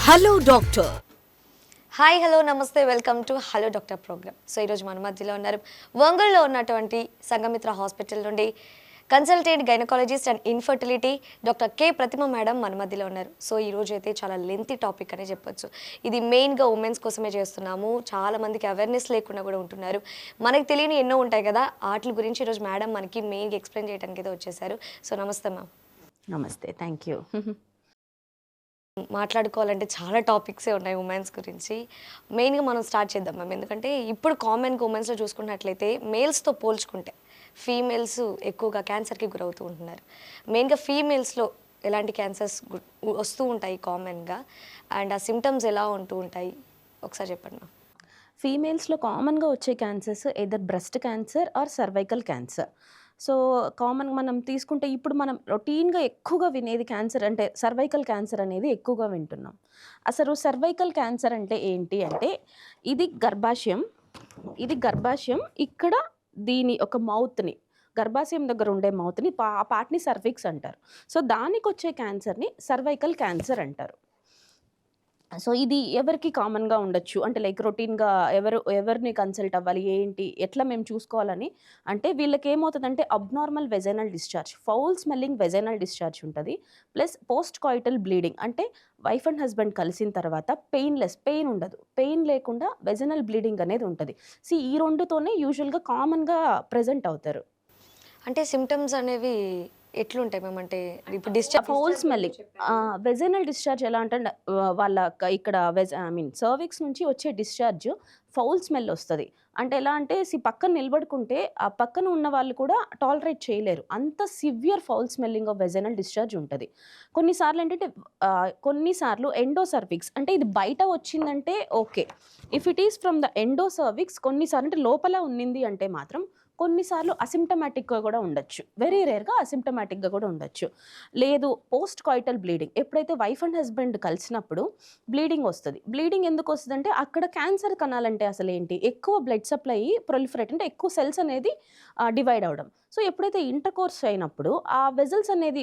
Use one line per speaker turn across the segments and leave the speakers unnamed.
Hello doctor.
Hi hello namaste, welcome to hello doctor programme. So ఈరోజు మన మధ్యలో ఉన్నారు ఒంగోలులో ఉన్నటువంటి సంఘమిత్ర హాస్పిటల్ నుండి consultant gynaecologist and infertility doctor K Pratima madam మన మధ్యలో ఉన్నారు. సో ఈరోజు అయితే చాలా లెంతీ టాపిక్ అనే చెప్పొచ్చు. ఇది మెయిన్గా ఉమెన్స్ కోసమే చేస్తున్నాము. చాలా మందికి అవేర్నెస్ లేకుండా కూడా ఉంటున్నారు. మనకు తెలియని ఎన్నో ఉంటాయి కదా, వాటి గురించి ఈరోజు మేడం మనకి మెయిన్గా ఎక్స్ప్లెయిన్ చేయడానికి అయితే వచ్చేసారు. సో నమస్తే మ్యామ్.
నమస్తే, థ్యాంక్ యూ.
మాట్లాడుకోవాలంటే చాలా టాపిక్సే ఉన్నాయి ఉమెన్స్ గురించి. మెయిన్గా మనం స్టార్ట్ చేద్దాం మ్యామ్. ఎందుకంటే ఇప్పుడు కామన్గా ఉమెన్స్లో చూసుకున్నట్లయితే మేల్స్తో పోల్చుకుంటే ఫీమేల్స్ ఎక్కువగా క్యాన్సర్కి గురవుతూ ఉంటున్నారు. మెయిన్గా ఫీమేల్స్లో ఎలాంటి క్యాన్సర్స్ వస్తూ ఉంటాయి కామన్గా, అండ్ ఆ సిమ్టమ్స్ ఎలా ఉంటూ ఉంటాయి ఒకసారి చెప్పండి మ్యామ్.
ఫీమేల్స్లో కామన్గా వచ్చే cancers either breast cancer are cervical cancer. So కామన్గా మనం తీసుకుంటే ఇప్పుడు మనం రొటీన్గా ఎక్కువగా వినేది క్యాన్సర్ అంటే సర్వైకల్ క్యాన్సర్ అనేది ఎక్కువగా వింటున్నాం. అసలు సర్వైకల్ క్యాన్సర్ అంటే ఏంటి అంటే ఇది గర్భాశయం ఇక్కడ దీని ఒక మౌత్ని, గర్భాశయం దగ్గర ఉండే మౌత్ని ఆ పార్ట్ని సర్విక్స్ అంటారు. సో దానికి వచ్చే క్యాన్సర్ని సర్వైకల్ క్యాన్సర్ అంటారు. సో ఇది ఎవరికి కామన్గా ఉండొచ్చు అంటే లైక్ రొటీన్గా ఎవరిని కన్సల్ట్ అవ్వాలి, ఏంటి, ఎట్లా మేము చూసుకోవాలని అంటే వీళ్ళకి ఏమవుతుందంటే abnormal vaginal discharge, foul smelling vaginal discharge ఉంటుంది. ప్లస్ పోస్ట్ కాయిటల్ బ్లీడింగ్ అంటే వైఫ్ అండ్ హస్బెండ్ కలిసిన తర్వాత పెయిన్ ఉండదు, పెయిన్ లేకుండా వెజైనల్ బ్లీడింగ్ అనేది ఉంటుంది. ఈ రెండుతోనే యూజువల్గా కామన్గా ప్రజెంట్ అవుతారు.
అంటే సిమ్టమ్స్ అనేవి ఎట్లుంటాయి మ్యామ్? అంటే ఇప్పుడు discharge
foul smelling, vaginal discharge ఎలా అంటే వాళ్ళ ఇక్కడ సర్విక్స్ నుంచి వచ్చే డిశ్చార్జ్ ఫౌల్ స్మెల్ వస్తుంది. అంటే ఎలా అంటే పక్కన నిలబడుకుంటే ఆ పక్కన ఉన్న వాళ్ళు కూడా టాలరేట్ చేయలేరు, అంత severe foul smelling of vaginal discharge ఉంటుంది. కొన్నిసార్లు ఏంటంటే కొన్నిసార్లు ఎండో సర్విక్స్ అంటే ఇది బయట వచ్చిందంటే okay, if it is from the endo cervix కొన్నిసార్లు అంటే లోపల ఉన్నింది అంటే మాత్రం కొన్నిసార్లు అసిమ్టమాటిక్గా కూడా ఉండొచ్చు, వెరీ రేర్గా అసిమ్టమాటిక్గా కూడా ఉండొచ్చు. లేదు పోస్ట్ కాయిటల్ బ్లీడింగ్, ఎప్పుడైతే వైఫ్ అండ్ హస్బెండ్ కలిసినప్పుడు బ్లీడింగ్ వస్తుంది. బ్లీడింగ్ ఎందుకు వస్తుంది అంటే అక్కడ క్యాన్సర్ కణాలంటే అసలు ఏంటి, ఎక్కువ బ్లడ్ సప్లై ప్రొలిఫరేట్ అంటే ఎక్కువ సెల్స్ అనేది డివైడ్ అవడం. సో ఎప్పుడైతే ఇంటర్ కోర్స్ అయినప్పుడు ఆ వెజల్స్ అనేది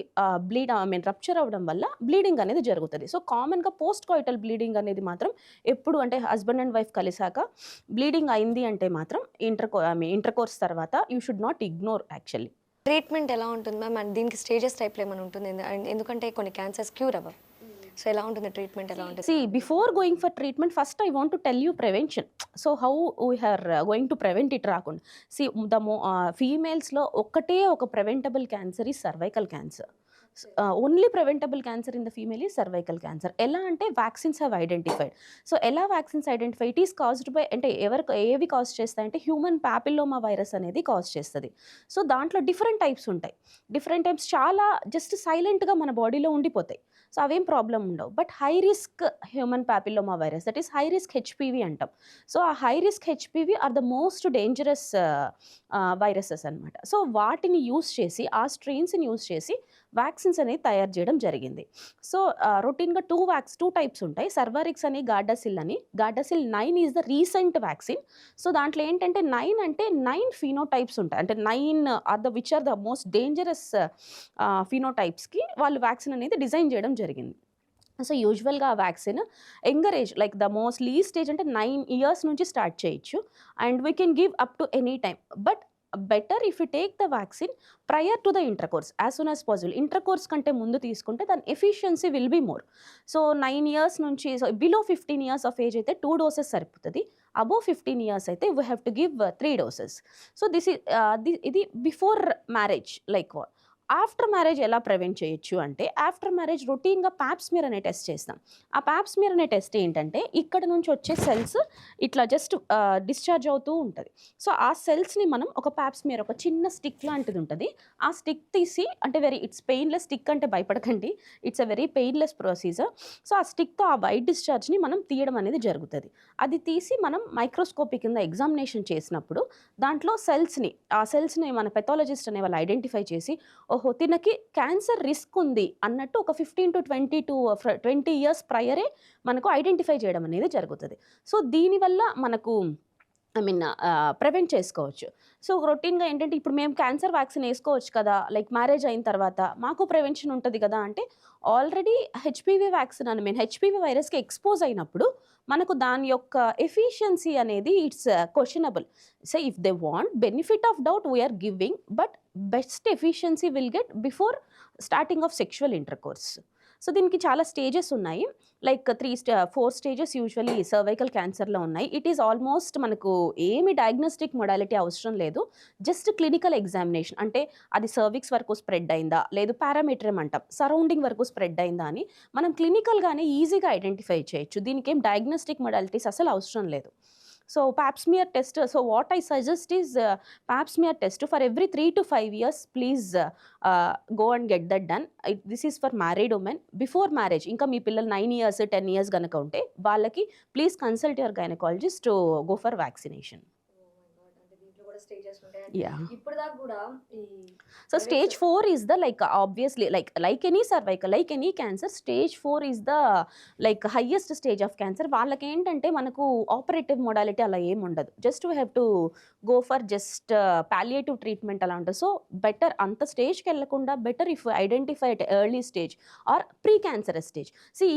రప్చర్ అవ్వడం వల్ల బ్లీడింగ్ అనేది జరుగుతుంది. సో కామన్గా పోస్ట్ కాయిటల్ బ్లీడింగ్ అనేది మాత్రం ఎప్పుడు అంటే హస్బెండ్ అండ్ వైఫ్ కలిసాక బ్లీడింగ్ అయింది అంటే మాత్రం ఇంటర్ కోర్స్ తర్వాత you should not ignore actually.
Treatment ఎలా ఉంటుంది మ్యామ్? అండ్ దీనికి స్టేజెస్ టైప్లో ఏమైనా ఉంటుంది? ఎందుకంటే కొన్ని క్యాన్సర్స్ క్యూర్ అవ్వవు. సో ఎలా ఉంటుంది ట్రీట్మెంట్, ఎలా ఉంటుంది?
Before going for treatment first I want to tell you prevention. So how we are going to prevent it రాకుండా. ఫీమేల్స్లో ఒక్కటే ఒక ప్రివెంటబుల్ క్యాన్సర్ ఈ cervical cancer. Only preventable cancer in the female ఈ సర్వైకల్ క్యాన్సర్. ఎలా అంటే వ్యాక్సిన్స్ హ్యావ్ ఐడెంటిఫైడ్. సో ఎలా vaccines identify, it is caused by అంటే ఏవి కాజ్ చేస్తాయంటే హ్యూమన్ ప్యాపిల్లోమా వైరస్ అనేది కాజ్ చేస్తుంది. సో దాంట్లో డిఫరెంట్ టైప్స్ ఉంటాయి. డిఫరెంట్ టైప్స్ చాలా జస్ట్ సైలెంట్గా మన బాడీలో ఉండిపోతాయి. సో అవేం ప్రాబ్లం ఉండవు. But high risk human papilloma virus, that is high risk HPV అంటాం. సో ఆ high risk HPV are the most dangerous viruses అనమాట. సో వాటిని యూస్ చేసి, ఆ స్ట్రెయిన్స్ని యూస్ చేసి వ్యాక్సిన్స్ అనేది తయారు చేయడం జరిగింది. సో రొటీన్గా టూ టైప్స్ ఉంటాయి, సర్వారిక్స్ అని గార్డాసిల్ అని. Gardasil 9 is the recent vaccine. So దాంట్లో ఏంటంటే 9 ఫీనోటైప్స్ ఉంటాయి, అంటే 9 which are the most dangerous ఫీనోటైప్స్కి వాళ్ళు వ్యాక్సిన్ అనేది డిజైన్ చేయడం జరిగింది. సో యూజువల్గా ఆ vaccine younger age like the most least age అంటే 9 years నుంచి స్టార్ట్ చేయొచ్చు, and we can give up to any time. But better if you take the vaccine prior to the intercourse as soon as possible. Intercourse కంటే ముందు తీసుకుంటే దాని efficiency will be more. So 9 years నుంచి, so below 15 years of age అయితే 2 doses సరిపోతుంది. Above 15 years అయితే we have to give 3 doses. So ఇది before marriage. Like after marriage ఎలా ప్రివెంట్ చేయొచ్చు అంటే ఆఫ్టర్ మ్యారేజ్ రొటీన్గా ప్యాప్స్మియర్ అనే టెస్ట్ చేస్తాం. ఆ ప్యాప్స్మియర్ అనే టెస్ట్ ఏంటంటే ఇక్కడ నుంచి వచ్చే సెల్స్ ఇట్లా జస్ట్ డిశ్చార్జ్ అవుతూ ఉంటుంది. సో ఆ సెల్స్ని మనం ఒక ప్యాప్స్మియర్, ఒక చిన్న స్టిక్ లాంటిది ఉంటుంది, ఆ స్టిక్ తీసి అంటే ఇట్స్ పెయిన్లెస్. స్టిక్ అంటే భయపడకండి, it's a very painless procedure. So ఆ స్టిక్తో ఆ వైట్ డిశ్చార్జ్ని మనం తీయడం అనేది జరుగుతుంది. అది తీసి మనం మైక్రోస్కోపీ కింద ఎగ్జామినేషన్ చేసినప్పుడు దాంట్లో ఆ సెల్స్ని మన పెథాలజిస్ట్ అనే వాళ్ళు ఐడెంటిఫై చేసి ఓహో తినకి క్యాన్సర్ రిస్క్ ఉంది అన్నట్టు ఒక 15 to 20 years ప్రయరే మనకు ఐడెంటిఫై చేయడం అనేది జరుగుతుంది. సో దీనివల్ల మనకు ఐ మీన్ ప్రివెంట్ చేసుకోవచ్చు. సో, రొటీన్‌గా ఏంటంటే ఇప్పుడు మేము క్యాన్సర్ వ్యాక్సిన్ ఏసుకోవచ్చు కదా! లైక్ మ్యారేజ్ అయిన తర్వాత మాకు ప్రివెన్షన్ ఉంటది కదా! అంటే ఆల్రెడీ హెచ్‌పీవీ వ్యాక్సిన్ అని మీన్ హెచ్‌పీవీ వైరస్‌కి ఎక్స్‌పోజ్ అయినప్పుడు మనకు దాని యొక్క ఎఫిషియన్సీ అనేది it's questionable. So, if they want benefit of doubt we are giving but best efficiency will get before starting of sexual intercourse. So, దీనికి చాలా స్టేజెస్ ఉన్నాయి. లైక్ 4 స్టేజెస్ యూజువల్లీ సర్వైకల్ క్యాన్సర్‌లో ఉన్నాయి. ఇట్ ఈస్ ఆల్మోస్ట్ మనకు ఏమి diagnostic modality అవసరం లేదు. Just clinical examination అంటే అది సర్విక్స్ వరకు స్ప్రెడ్ అయిందా? లేదు పారామీటరమ్ అంటాం. సరౌండింగ్ వరకు స్ప్రెడ్ అయిందా అని మనం క్లినికల్‌గానే ఈజీగా ఐడెంటిఫై చేయొచ్చు. దీనికేం డయాగ్నోస్టిక్ మొడాలిటీస్ అసలు అవసరం లేదు. So, pop smear test what I suggest is pop smear test for every 3 to 5 years please go and get that done. This is for married women. Before marriage ఇంకా మీ పిల్లలు 9 years, 10 years గనక ఉంటే వాళ్ళకి please consult your gynaecologist to go for vaccination. Yeah!
ఇప్పుడు దాకా కూడా ఈ
so stage 4 is the like obviously like any cervical, like any cancer, stage 4 is the like highest stage of cancer. వాళ్ళకేంటంటే మనకు operative modality అలా ఏమి ఉండదు. Just we have to go for just palliative treatment అలా ఉంటుంది. So better అంత స్టేజ్కి వెళ్ళకుండా better if identify at early stage or pre cancerous stage.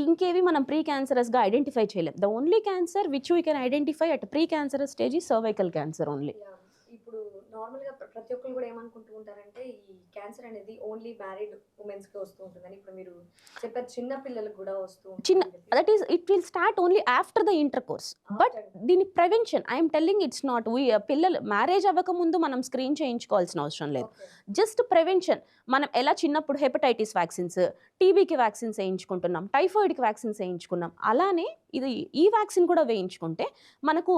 ఇంకేవి మనం ప్రీ క్యాన్సరస్గా ఐడెంటిఫై చేయలేం. The only cancer which we can identify at pre cancerous stage ఈ సర్వైకల్ క్యాన్సర్ ఓన్లీ.
ఇప్పుడు నార్మల్గా ప్రతి ఒక్కరు కూడా ఏమనుకుంటూ ఉంటారంటే ఈ క్యాన్సర్ అనేది ఓన్లీ మ్యారీడ్ ఉమెన్స్కి వస్తూ ఉంటుందని. ఇప్పుడు మీరు చెప్పారు చిన్న పిల్లలకు కూడా వస్తూ
చిన్న
ఉంటుంది.
That is it will start only after the intercourse. But దీని prevention I'm telling it's not పిల్లలు మ్యారేజ్ అవ్వకముందు మనం స్క్రీన్ చేయించుకోవాల్సిన అవసరం లేదు. జస్ట్ ప్రివెన్షన్ మనం ఎలా చిన్నప్పుడు హెపటైటిస్ వ్యాక్సిన్స్, టీబీకి వ్యాక్సిన్స్ వేయించుకుంటున్నాం, టైఫాయిడ్కి వ్యాక్సిన్స్ వేయించుకున్నాం, అలానే ఈ వ్యాక్సిన్ కూడా వేయించుకుంటే మనకు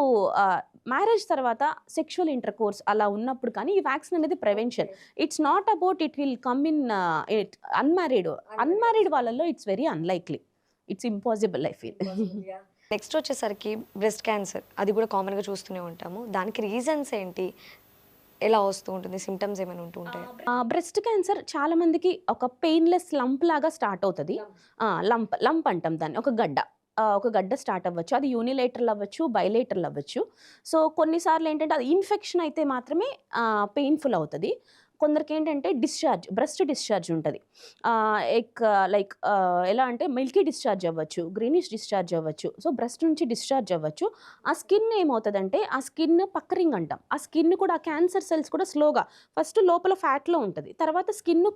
మ్యారేజ్ తర్వాత సెక్షువల్ ఇంటర్ కోర్స్ అలా ఉన్నప్పుడు కానీ ఈ వ్యాక్సిన్ అనేది prevention. It's not about it will come in unmarried వాళ్ళలో it's very unlikely. It's impossible I feel.
Next వచ్చేసరికి బ్రెస్ట్ క్యాన్సర్, అది కూడా కామన్గా చూస్తూనే ఉంటాము. దానికి రీజన్స్ ఏంటి, ఎలా వస్తూ ఉంటుంది, సిమ్టమ్స్ ఏమైనా ఉంటూ ఉంటాయి?
బ్రెస్ట్ క్యాన్సర్ చాలా మందికి ఒక పెయిన్లెస్ లంప్ లాగా స్టార్ట్ అవుతుంది. లంప్ అంటాం దాన్ని, ఒక గడ్డ స్టార్ట్ అవ్వచ్చు. అది యూనిలేటరల్ అవ్వచ్చు, బైలేటరల్ అవ్వచ్చు. సో కొన్నిసార్లు ఏంటంటే అది ఇన్ఫెక్షన్ అయితే మాత్రమే పెయిన్ఫుల్ అవుతుంది. కొందరికి ఏంటంటే బ్రెస్ట్ డిశ్చార్జ్ ఉంటుంది. లైక్ ఎలా అంటే మిల్కీ డిశ్చార్జ్ అవ్వచ్చు, గ్రీనిష్ డిశ్చార్జ్ అవ్వచ్చు. సో బ్రెస్ట్ నుంచి డిశ్చార్జ్ అవ్వచ్చు. ఆ స్కిన్ ఏమవుతుందంటే ఆ స్కిన్ పక్కరింగ్ అంటాం. ఆ స్కిన్ కూడా ఆ క్యాన్సర్ సెల్స్ కూడా స్లోగా ఫస్ట్ లోపల ఫ్యాట్లో ఉంటుంది, తర్వాత స్కిన్